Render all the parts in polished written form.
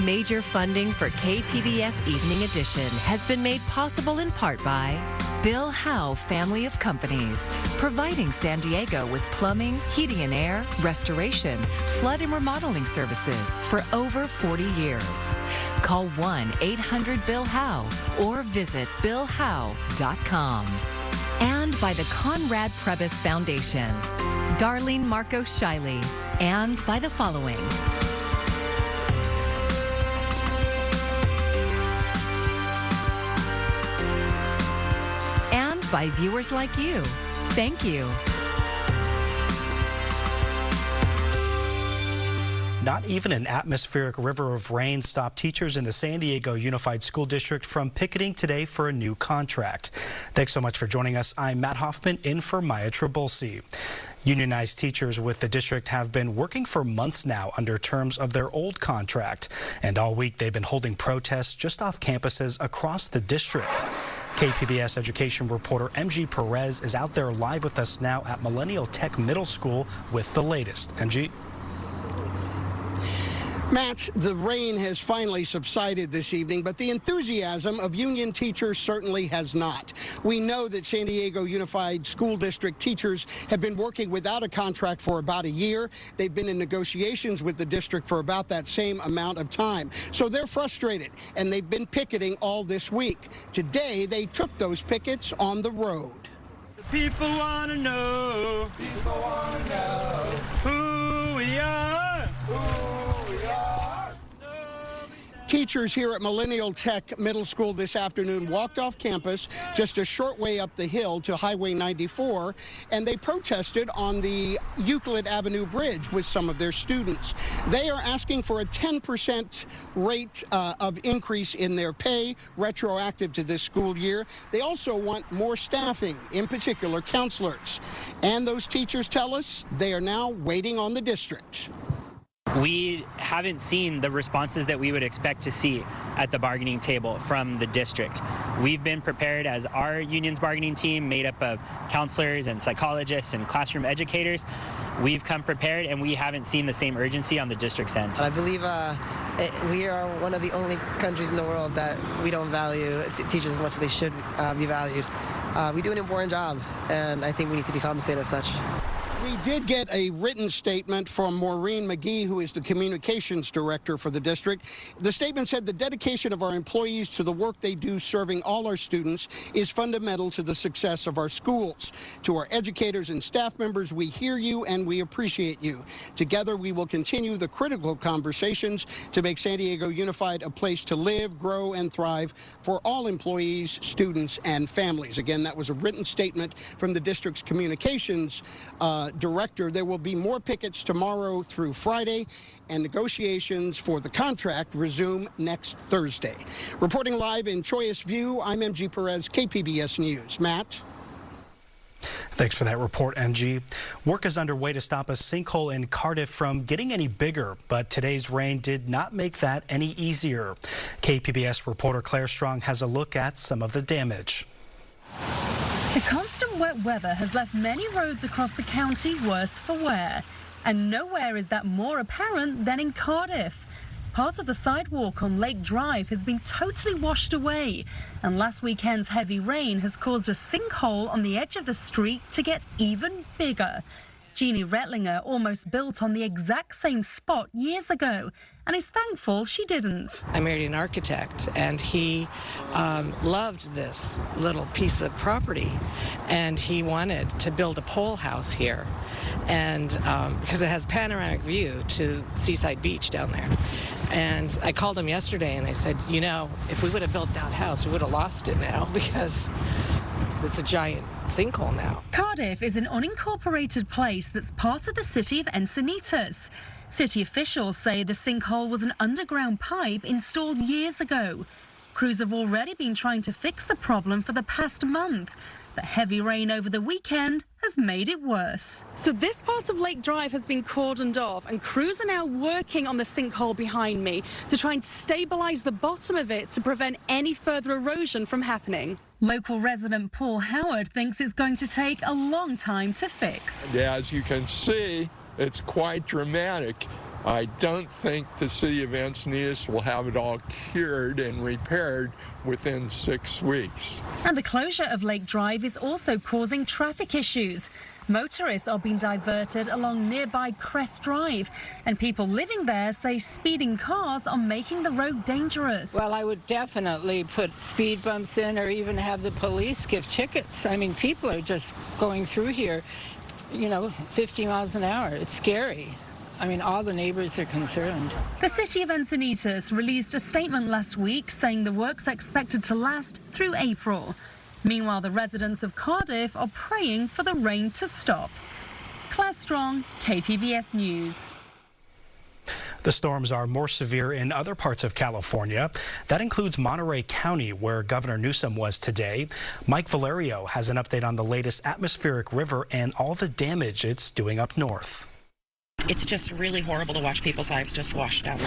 Major funding for KPBS Evening Edition has been made possible in part by Bill Howe Family of Companies, providing San Diego with plumbing, heating and air, restoration, flood and remodeling services for over 40 years. Call 1-800-BILL-HOWE or visit billhowe.com. And by the Conrad Prebys Foundation, Darlene Marcos Shiley, and by the following. And by viewers like you. Thank you. Not even an atmospheric river of rain stopped teachers in the San Diego Unified School District from picketing today for a new contract. Thanks so much for joining us. I'm Matt Hoffman in for Maya Trabulsi. Unionized teachers with the district have been working for months now under terms of their old contract. And all week they've been holding protests just off campuses across the district. KPBS education reporter MG Perez is out there live with us now at Millennial Tech Middle School with the latest. MG? Matt, the rain has finally subsided this evening, but the enthusiasm of union teachers certainly has not. We know that San Diego Unified School District teachers have been working without a contract for about a year. They've been in negotiations with the district for about that same amount of time. So they're frustrated, and they've been picketing all this week. Today, they took those pickets on the road. People want to know who we are. Teachers here at Millennial Tech Middle School this afternoon walked off campus just a short way up the hill to Highway 94, and they protested on the Euclid Avenue Bridge with some of their students. They are asking for a 10% rate of increase in their pay, retroactive to this school year. They also want more staffing, in particular counselors. And those teachers tell us they are now waiting on the district. We haven't seen the responses that we would expect to see at the bargaining table from the district. We've been prepared as our union's bargaining team, made up of counselors and psychologists and classroom educators. We've come prepared, and we haven't seen the same urgency on the district's end. I believe we are one of the only countries in the world that we don't value teachers as much as they should be valued. We do an important job, and I think we need to be compensated as such. We did get a written statement from Maureen McGee, who is the communications director for the district. The statement said the dedication of our employees to the work they do serving all our students is fundamental to the success of our schools. To our educators and staff members, we hear you and we appreciate you. Together, we will continue the critical conversations to make San Diego Unified a place to live, grow, and thrive for all employees, students, and families. Again, that was a written statement from the district's communications director. There will be more pickets tomorrow through Friday, and negotiations for the contract resume next Thursday. Reporting live in Choice View, I'm MG Perez, KPBS News. Matt? Thanks for that report, MG. Work is underway to stop a sinkhole in Cardiff from getting any bigger, but today's rain did not make that any easier. KPBS reporter Claire Strong has a look at some of the damage. The constant wet weather has left many roads across the county worse for wear, and nowhere is that more apparent than in Cardiff. Part of the sidewalk on Lake Drive has been totally washed away, and last weekend's heavy rain has caused a sinkhole on the edge of the street to get even bigger. Jeannie Rettlinger almost built on the exact same spot years ago, and is thankful she didn't. I married an architect, and he loved this little piece of property, and he wanted to build a pole house here, and because it has panoramic view to Seaside Beach down there. And I called him yesterday, and I said, you know, if we would have built that house, we would have lost it now, because it's a giant sinkhole now. Cardiff is an unincorporated place that's part of the city of Encinitas. City officials say the sinkhole was an underground pipe installed years ago. Crews have already been trying to fix the problem for the past month. The heavy rain over the weekend has made it worse. So this part of Lake Drive has been cordoned off, and crews are now working on the sinkhole behind me to try and stabilize the bottom of it to prevent any further erosion from happening. Local resident Paul Howard thinks it's going to take a long time to fix. As you can see, it's quite dramatic. I don't think the city of Encinitas will have it all cured and repaired within 6 weeks. And the closure of Lake Drive is also causing traffic issues. Motorists are being diverted along nearby Crest Drive, and people living there say speeding cars are making the road dangerous. Well, I would definitely put speed bumps in or even have the police give tickets. I mean, people are just going through here, 50 miles an hour. It's scary. I mean, all the neighbors are concerned. The city of Encinitas released a statement last week saying the work's expected to last through April. Meanwhile, the residents of Cardiff are praying for the rain to stop. Claire Strong, KPBS News. The storms are more severe in other parts of California. That includes Monterey County, where Governor Newsom was today. Mike Valerio has an update on the latest atmospheric river and all the damage it's doing up north. It's just really horrible to watch people's lives just washed out.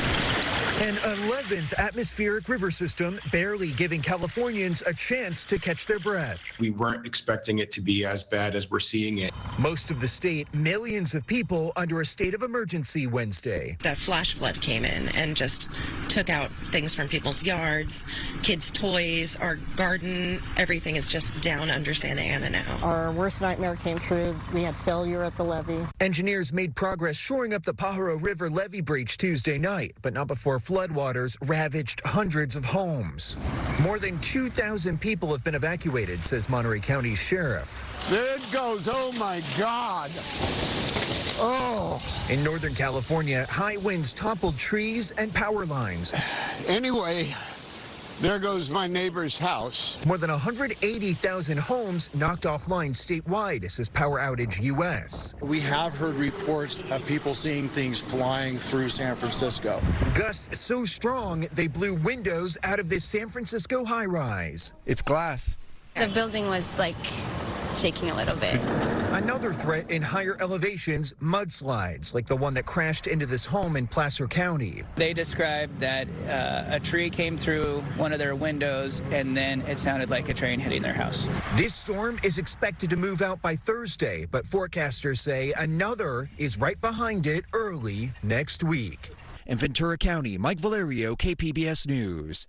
An 11th atmospheric river system barely giving Californians a chance to catch their breath. We weren't expecting it to be as bad as we're seeing it. Most of the state, millions of people under a state of emergency Wednesday. That flash flood came in and just took out things from people's yards, kids' toys, our garden. Everything is just down under Santa Ana now. Our worst nightmare came true. We had failure at the levee. Engineers made progress shoring up the Pajaro River levee breach Tuesday night, but not before floodwaters ravaged hundreds of homes. More than 2,000 people have been evacuated, says Monterey County's sheriff. There it goes. Oh, my God. Oh. In Northern California, high winds toppled trees and power lines. Anyway, there goes my neighbor's house. More than 180,000 homes knocked offline statewide, says Power Outage US. We have heard reports of people seeing things flying through San Francisco. Gusts so strong, they blew windows out of this San Francisco high-rise. It's glass. The building was shaking a little bit. Another threat in higher elevations, mudslides, like the one that crashed into this home in Placer County. They described that a tree came through one of their windows and then it sounded like a train hitting their house. This storm is expected to move out by Thursday, but forecasters say another is right behind it early next week. In Ventura County, Mike Valerio, KPBS News.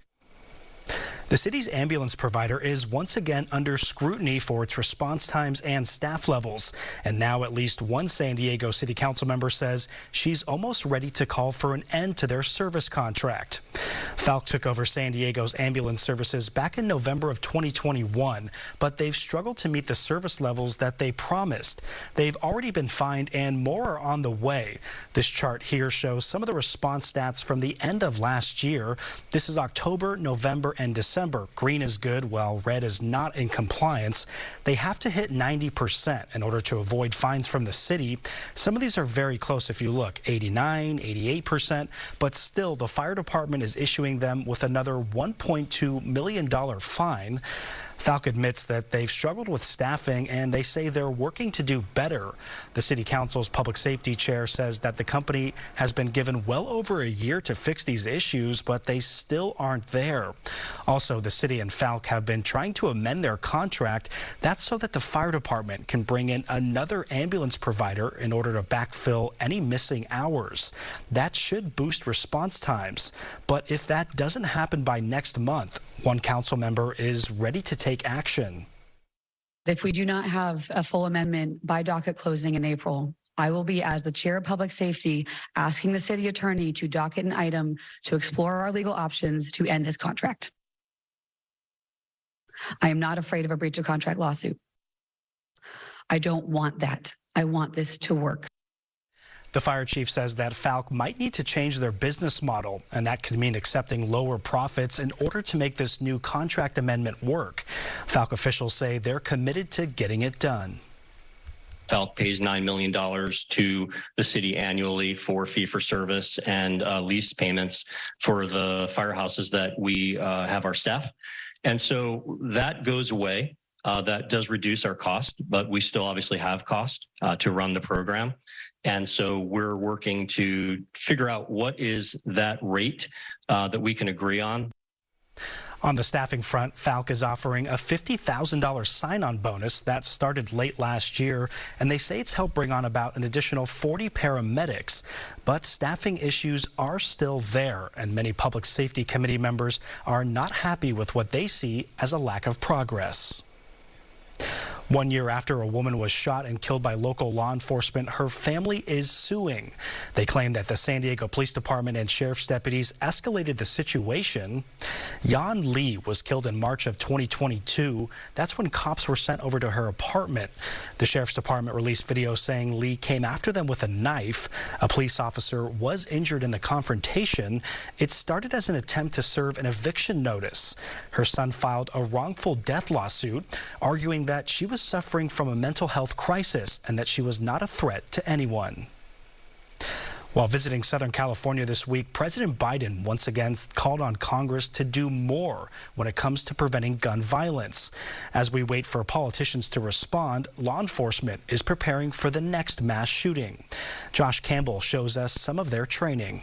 The city's ambulance provider is once again under scrutiny for its response times and staff levels. And now at least one San Diego City Council member says she's almost ready to call for an end to their service contract. Falck took over San Diego's ambulance services back in November of 2021, but they've struggled to meet the service levels that they promised. They've already been fined and more are on the way. This chart here shows some of the response stats from the end of last year. This is October, November, and December. Green is good, while red is not in compliance. They have to hit 90% in order to avoid fines from the city. Some of these are very close if you look, 89, 88%, but still the fire department is issuing them with another $1.2 million fine. Falck admits that they've struggled with staffing and they say they're working to do better. The City Council's public safety chair says that the company has been given well over a year to fix these issues, but they still aren't there. Also, the city and Falck have been trying to amend their contract. That's so that the fire department can bring in another ambulance provider in order to backfill any missing hours. That should boost response times. But if that doesn't happen by next month, one council member is ready to take action. If we do not have a full amendment by docket closing in April, I will be, as the chair of public safety, asking the city attorney to docket an item to explore our legal options to end this contract. I am not afraid of a breach of contract lawsuit. I don't want that. I want this to work. The fire chief says that Falck might need to change their business model, and that could mean accepting lower profits in order to make this new contract amendment work. Falck officials say they're committed to getting it done. Falck pays $9 million to the city annually for fee-for-service and lease payments for the firehouses that we have our staff. And so that goes away. That does reduce our cost, but we still obviously have cost to run the program. And so we're working to figure out what is that rate that we can agree on. On the staffing front, Falck is offering a $50,000 sign-on bonus that started late last year, and they say it's helped bring on about an additional 40 paramedics. But staffing issues are still there, and many public safety committee members are not happy with what they see as a lack of progress. 1 year after a woman was shot and killed by local law enforcement, her family is suing. They claim that the San Diego Police Department and sheriff's deputies escalated the situation. Yan Lee was killed in March of 2022. That's when cops were sent over to her apartment. The sheriff's department released video saying Lee came after them with a knife. A police officer was injured in the confrontation. It started as an attempt to serve an eviction notice. Her son filed a wrongful death lawsuit, arguing that she was suffering from a mental health crisis and that she was not a threat to anyone. While visiting Southern California this week, President Biden once again called on Congress to do more when it comes to preventing gun violence. As we wait for politicians to respond, law enforcement is preparing for the next mass shooting. Josh Campbell shows us some of their training.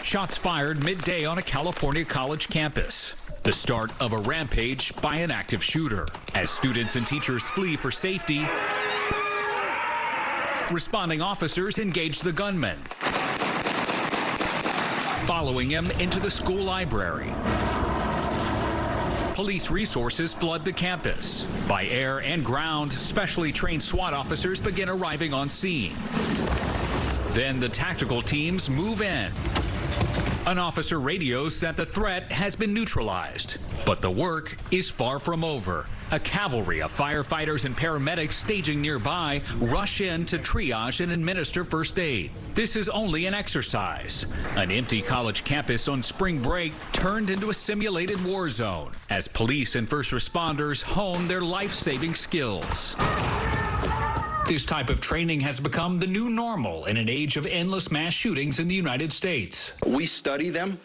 Shots fired midday on a California college campus. The start of a rampage by an active shooter. As students and teachers flee for safety, responding officers engage the gunman, following him into the school library. Police resources flood the campus. By air and ground, specially trained SWAT officers begin arriving on scene. Then the tactical teams move in. An officer radios that the threat has been neutralized, but the work is far from over. A cavalry of firefighters and paramedics staging nearby rush in to triage and administer first aid. This is only an exercise. An empty college campus on spring break turned into a simulated war zone as police and first responders hone their life-saving skills. This type of training has become the new normal in an age of endless mass shootings in the United States. We study them,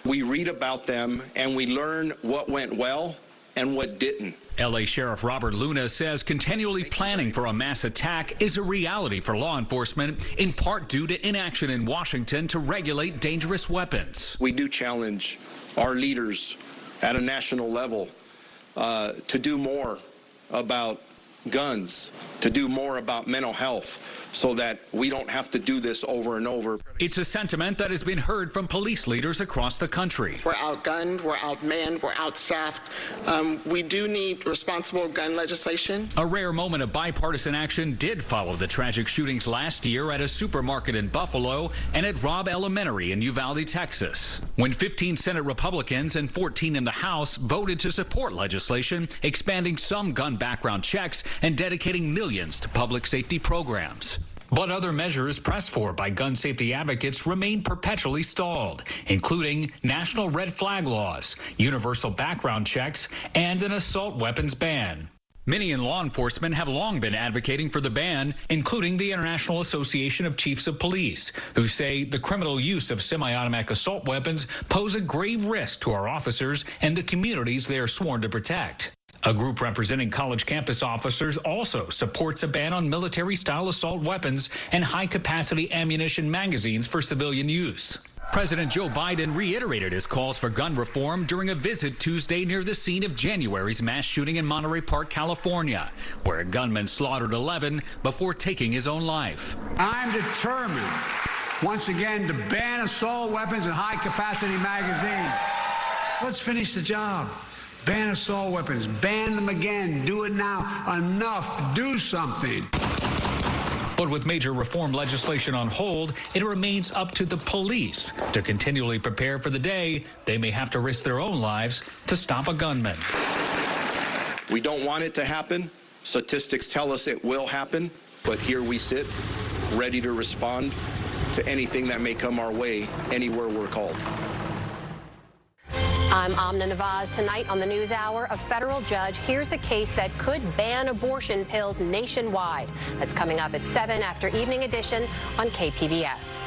we read about them, and we learn what went well and what didn't. LA Sheriff Robert Luna says continually planning for a mass attack is a reality for law enforcement, in part due to inaction in Washington to regulate dangerous weapons. We do challenge our leaders at a national level to do more about guns, to do more about mental health, so that we don't have to do this over and over. It's a sentiment that has been heard from police leaders across the country. We're outgunned, we're outmanned, we're outstaffed. We do need responsible gun legislation. A rare moment of bipartisan action did follow the tragic shootings last year at a supermarket in Buffalo and at Robb Elementary in Uvalde, Texas, when 15 Senate Republicans and 14 in the House voted to support legislation expanding some gun background checks and dedicating millions to public safety programs. But other measures pressed for by gun safety advocates remain perpetually stalled, including national red flag laws, universal background checks, and an assault weapons ban. Many in law enforcement have long been advocating for the ban, including the International Association of Chiefs of Police, who say the criminal use of semi-automatic assault weapons pose a grave risk to our officers and the communities they are sworn to protect. A group representing college campus officers also supports a ban on military-style assault weapons and high-capacity ammunition magazines for civilian use. President Joe Biden reiterated his calls for gun reform during a visit Tuesday near the scene of January's mass shooting in Monterey Park, California, where a gunman slaughtered 11 before taking his own life. I'm determined, once again, to ban assault weapons and high-capacity magazines. Let's finish the job. Ban assault weapons. Ban them again. Do it now. Enough. Do something. But with major reform legislation on hold, it remains up to the police to continually prepare for the day they may have to risk their own lives to stop a gunman. We don't want it to happen. Statistics tell us it will happen. But here we sit, ready to respond to anything that may come our way, anywhere we're called. I'm Amna Nawaz. Tonight on the NewsHour, a federal judge hears a case that could ban abortion pills nationwide. That's coming up at 7 after Evening Edition on KPBS.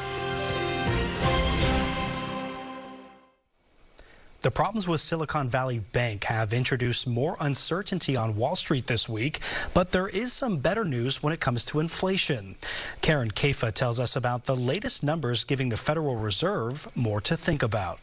The problems with Silicon Valley Bank have introduced more uncertainty on Wall Street this week, but there is some better news when it comes to inflation. Karen Kafa tells us about the latest numbers giving the Federal Reserve more to think about.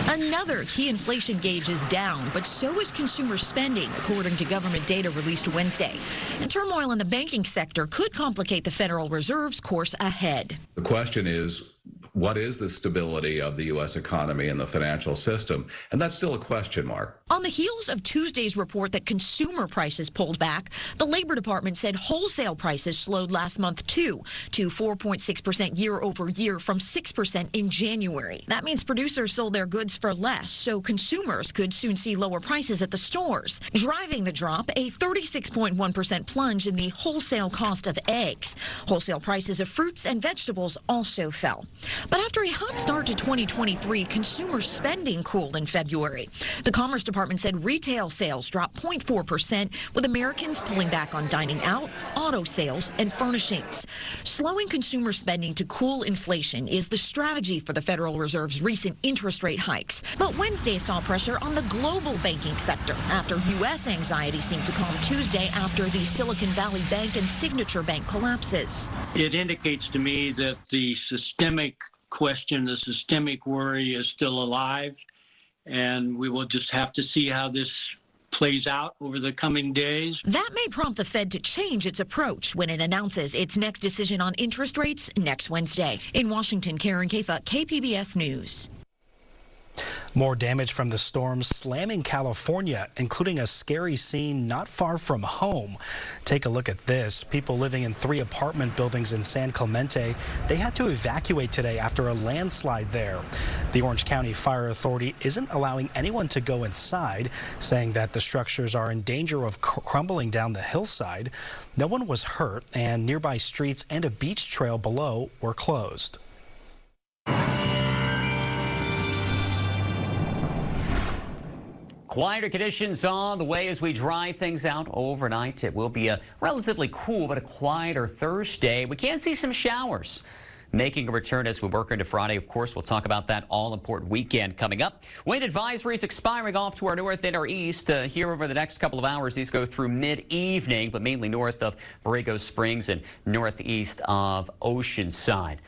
Another key inflation gauge is down, but so is consumer spending, according to government data released Wednesday. And turmoil in the banking sector could complicate the Federal Reserve's course ahead. The question is, what is the stability of the U.S. economy and the financial system? And that's still a question mark. On the heels of Tuesday's report that consumer prices pulled back, the Labor Department said wholesale prices slowed last month, too, to 4.6% year over year from 6% in January. That means producers sold their goods for less, so consumers could soon see lower prices at the stores. Driving the drop, a 36.1% plunge in the wholesale cost of eggs. Wholesale prices of fruits and vegetables also fell. But after a hot start to 2023, consumer spending cooled in February. The Commerce Department said retail sales dropped 0.4%, with Americans pulling back on dining out, auto sales, and furnishings. Slowing consumer spending to cool inflation is the strategy for the Federal Reserve's recent interest rate hikes. But Wednesday saw pressure on the global banking sector after U.S. anxiety seemed to calm Tuesday after the Silicon Valley Bank and Signature Bank collapses. It indicates to me that the systemic question, the systemic worry is still alive, and we will just have to see how this plays out over the coming days. That may prompt the Fed to change its approach when it announces its next decision on interest rates next Wednesday. In Washington, Karen Kafa, KPBS News. More damage from the storms slamming California, including a scary scene not far from home. Take a look at this. People living in 3 apartment buildings in San Clemente, they had to evacuate today after a landslide there. The Orange County Fire Authority isn't allowing anyone to go inside, saying that the structures are in danger of crumbling down the hillside. No one was hurt, and nearby streets and a beach trail below were closed. Quieter conditions on the way as we dry things out overnight. It will be a relatively cool but a quieter Thursday. We can see some showers making a return as we work into Friday. Of course, we'll talk about that all-important weekend coming up. Wind advisories expiring off to our north and our east here over the next couple of hours. These go through mid-evening, but mainly north of Borrego Springs and northeast of Oceanside.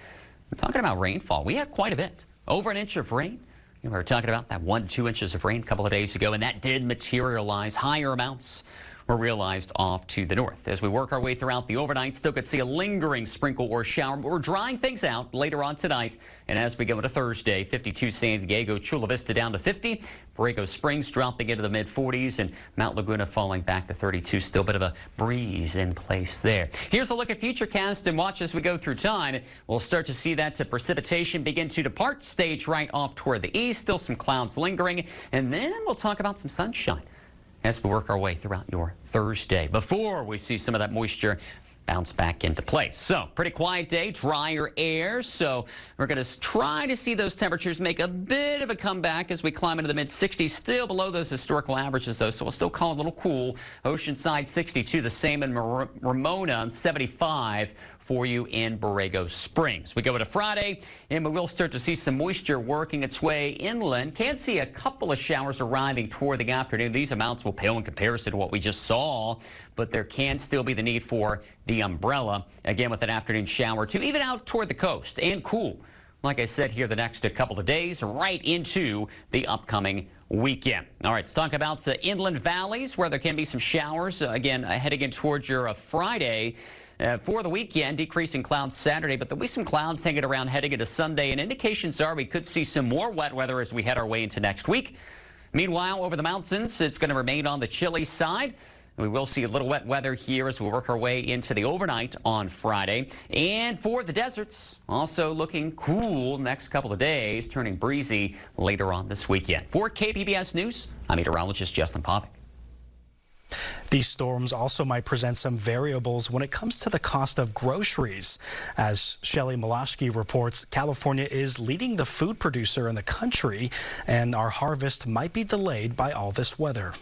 We're talking about rainfall. We had quite a bit, over an inch of rain. We were talking about that 1 to 2 inches of rain a couple of days ago, and that did materialize. Higher amounts were realized off to the north. As we work our way throughout the overnight, still could see a lingering sprinkle or shower. We're drying things out later on tonight. And as we go into Thursday, 52 San Diego, Chula Vista down to 50. Borrego Springs dropping into the mid-40s, and Mount Laguna falling back to 32. Still a bit of a breeze in place there. Here's a look at Futurecast, and watch as we go through time. We'll start to see that precipitation begin to depart. Stage right off toward the east. Still some clouds lingering. And then we'll talk about some sunshine as we work our way throughout your Thursday before we see some of that moisture bounce back into place. So pretty quiet day, drier air. So we're going to try to see those temperatures make a bit of a comeback as we climb into the mid-60s, still below those historical averages though. So we'll still call it a little cool. Oceanside 62, the same in Ramona, 75 for you in Borrego Springs. We go into Friday, and we will start to see some moisture working its way inland. Can see a couple of showers arriving toward the afternoon. These amounts will pale in comparison to what we just saw, but there can still be the need for the umbrella, again with an afternoon shower to even out toward the coast and cool, like I said, here the next couple of days right into the upcoming weekend. All right, let's talk about the inland valleys where there can be some showers. Again, heading in towards your Friday. For the weekend, decreasing clouds Saturday, but there'll be some clouds hanging around heading into Sunday, and indications are we could see some more wet weather as we head our way into next week. Meanwhile, over the mountains, it's going to remain on the chilly side. We will see a little wet weather here as we work our way into the overnight on Friday. And for the deserts, also looking cool next couple of days, turning breezy later on this weekend. For KPBS News, I'm meteorologist Justin Povick. These storms also might present some variables when it comes to the cost of groceries. As Shelley Malashki reports, California is leading the food producer in the country, and our harvest might be delayed by all this weather.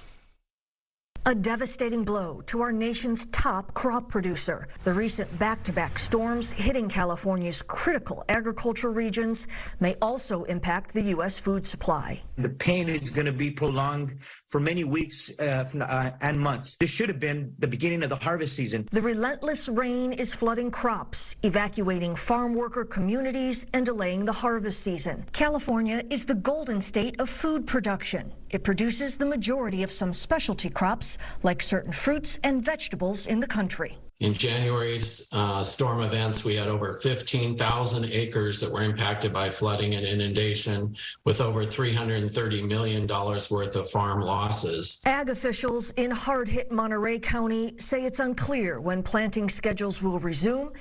A devastating blow to our nation's top crop producer. The recent back-to-back storms hitting California's critical agricultural regions may also impact the U.S. food supply. The pain is going to be prolonged for many weeks and months. This should have been the beginning of the harvest season. The relentless rain is flooding crops, evacuating farm worker communities, and delaying the harvest season. California is the golden state of food production. It produces the majority of some specialty crops, like certain fruits and vegetables in the country. In January's storm events, we had over 15,000 acres that were impacted by flooding and inundation, with over $330 million worth of farm losses. Ag officials in hard-hit Monterey County say it's unclear when planting schedules will resume,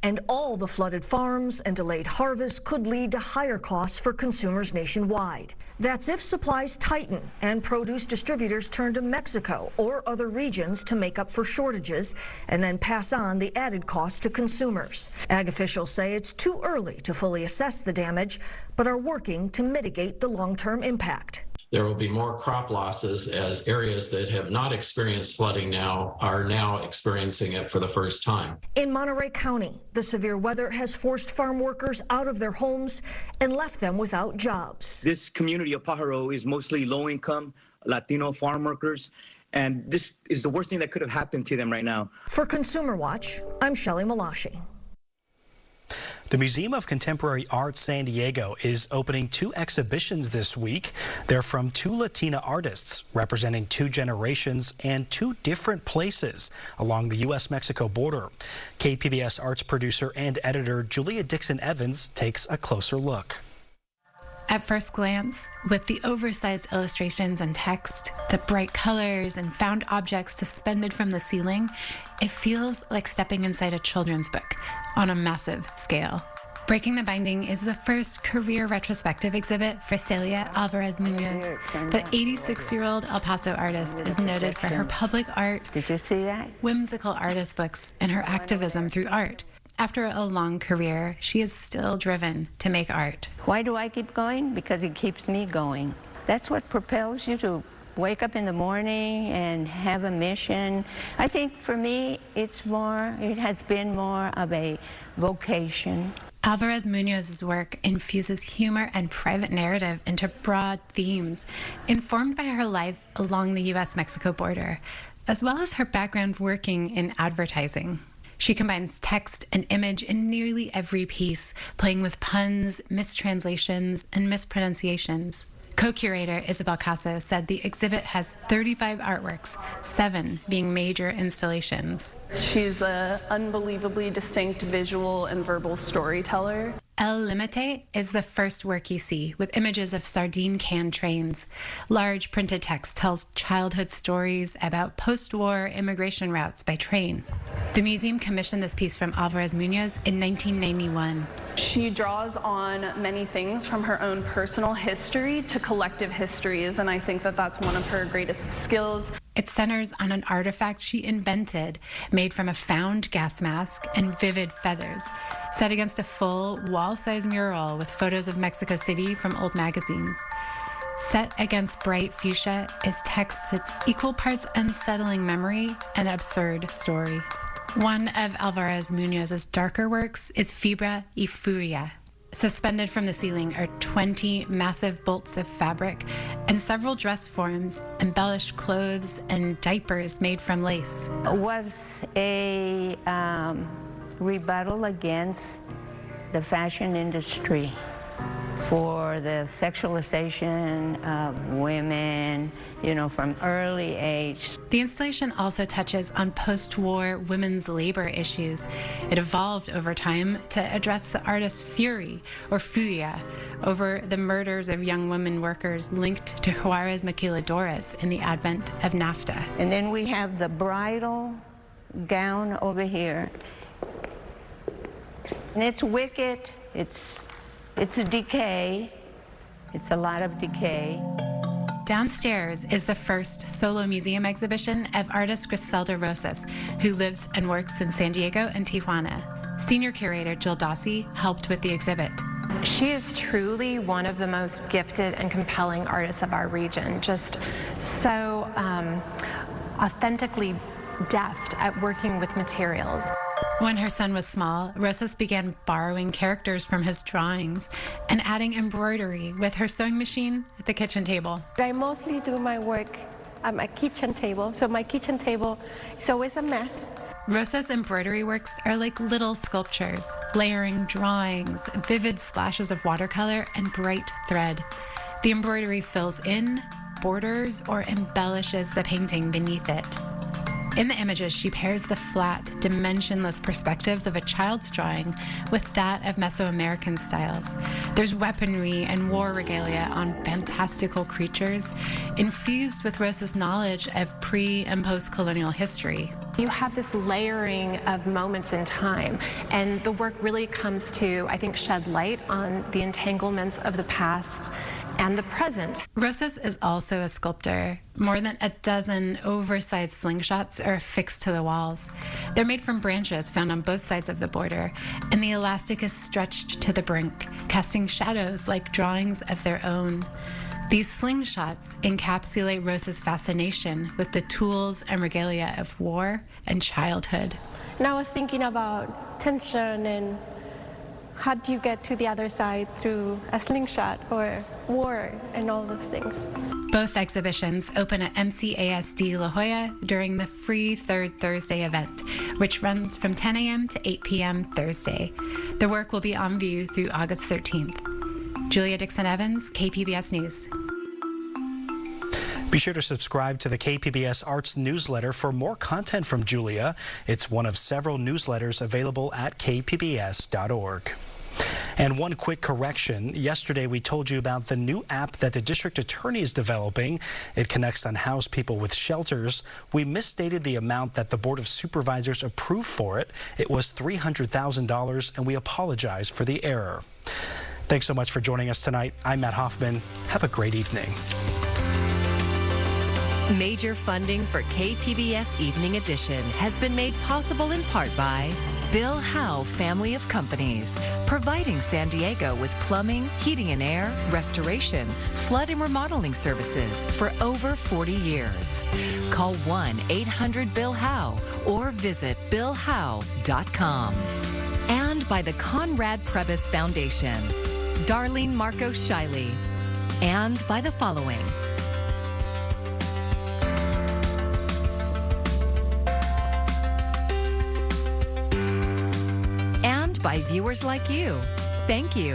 and all the flooded farms and delayed harvests could lead to higher costs for consumers nationwide. That's if supplies tighten and produce distributors turn to Mexico or other regions to make up for shortages and then pass on the added cost to consumers. Ag officials say it's too early to fully assess the damage, but are working to mitigate the long-term impact. There will be more crop losses as areas that have not experienced flooding are now experiencing it for the first time. In Monterey County, the severe weather has forced farm workers out of their homes and left them without jobs. This community of Pajaro is mostly low-income Latino farm workers, and this is the worst thing that could have happened to them right now. For Consumer Watch, I'm Shelley Malashi. The Museum of Contemporary Art San Diego is opening 2 exhibitions this week. They're from 2 Latina artists representing 2 generations and 2 different places along the U.S.-Mexico border. KPBS arts producer and editor Julia Dixon Evans takes a closer look. At first glance, with the oversized illustrations and text, the bright colors and found objects suspended from the ceiling, it feels like stepping inside a children's book on a massive scale. Breaking the Binding is the first career retrospective exhibit for Celia Alvarez Munoz. The 86-year-old El Paso artist is noted for her public art, whimsical artist books, and her activism through art. After a long career, she is still driven to make art. Why do I keep going? Because it keeps me going. That's what propels you to wake up in the morning and have a mission. I think for me, it has been more of a vocation. Alvarez Munoz's work infuses humor and private narrative into broad themes, informed by her life along the U.S.-Mexico border, as well as her background working in advertising. She combines text and image in nearly every piece, playing with puns, mistranslations, and mispronunciations. Co-curator Isabel Caso said the exhibit has 35 artworks, 7 being major installations. She's an unbelievably distinct visual and verbal storyteller. El Límite is the first work you see, with images of sardine can trains. Large printed text tells childhood stories about post-war immigration routes by train. The museum commissioned this piece from Alvarez Munoz in 1991. She draws on many things from her own personal history to collective histories, and I think that that's one of her greatest skills. It centers on an artifact she invented, made from a found gas mask and vivid feathers, set against a full wall-size mural with photos of Mexico City from old magazines. Set against bright fuchsia is text that's equal parts unsettling memory and absurd story. One of Alvarez Munoz's darker works is Fibra y Furia. Suspended from the ceiling are 20 massive bolts of fabric and several dress forms, embellished clothes, and diapers made from lace. It was a rebuttal against the fashion industry for the sexualization of women, from early age. The installation also touches on post-war women's labor issues. It evolved over time to address the artist's fury, or furia, over the murders of young women workers linked to Juarez maquiladoras in the advent of NAFTA. And then we have the bridal gown over here. And it's wicked, it's a decay. It's a lot of decay. Downstairs is the first solo museum exhibition of artist Griselda Rosas, who lives and works in San Diego and Tijuana. Senior curator Jill Dossie helped with the exhibit. She is truly one of the most gifted and compelling artists of our region, just so authentically deft at working with materials. When her son was small, Rosas began borrowing characters from his drawings and adding embroidery with her sewing machine at the kitchen table. I mostly do my work my kitchen table. So my kitchen table is always a mess. Rosa's embroidery works are like little sculptures, layering drawings, vivid splashes of watercolor, and bright thread. The embroidery fills in, borders, or embellishes the painting beneath it. In the images, she pairs the flat, dimensionless perspectives of a child's drawing with that of Mesoamerican styles. There's weaponry and war regalia on fantastical creatures, infused with Rosa's knowledge of pre- and post-colonial history. You have this layering of moments in time, and the work really comes to, I think, shed light on the entanglements of the past and the present. Rosas is also a sculptor. More than a dozen oversized slingshots are affixed to the walls. They're made from branches found on both sides of the border, and the elastic is stretched to the brink, casting shadows like drawings of their own. These slingshots encapsulate Rosa's fascination with the tools and regalia of war and childhood. And I was thinking about tension and how do you get to the other side through a slingshot or war and all those things. Both exhibitions open at MCASD La Jolla during the free Third Thursday event, which runs from 10 a.m. to 8 p.m. Thursday. The work will be on view through August 13th. Julia Dixon-Evans, KPBS News. Be sure to subscribe to the KPBS Arts newsletter for more content from Julia. It's one of several newsletters available at kpbs.org. And one quick correction. Yesterday, we told you about the new app that the district attorney is developing. It connects unhoused people with shelters. We misstated the amount that the Board of Supervisors approved for it. It was $300,000, and we apologize for the error. Thanks so much for joining us tonight. I'm Matt Hoffman. Have a great evening. Major funding for KPBS Evening Edition has been made possible in part by Bill Howe Family of Companies, providing San Diego with plumbing, heating and air, restoration, flood and remodeling services for over 40 years. Call 1-800-BILL-HOWE or visit billhowe.com. And by the Conrad Prebys Foundation, Darlene Marco Shiley, and by the following: by viewers like you. Thank you.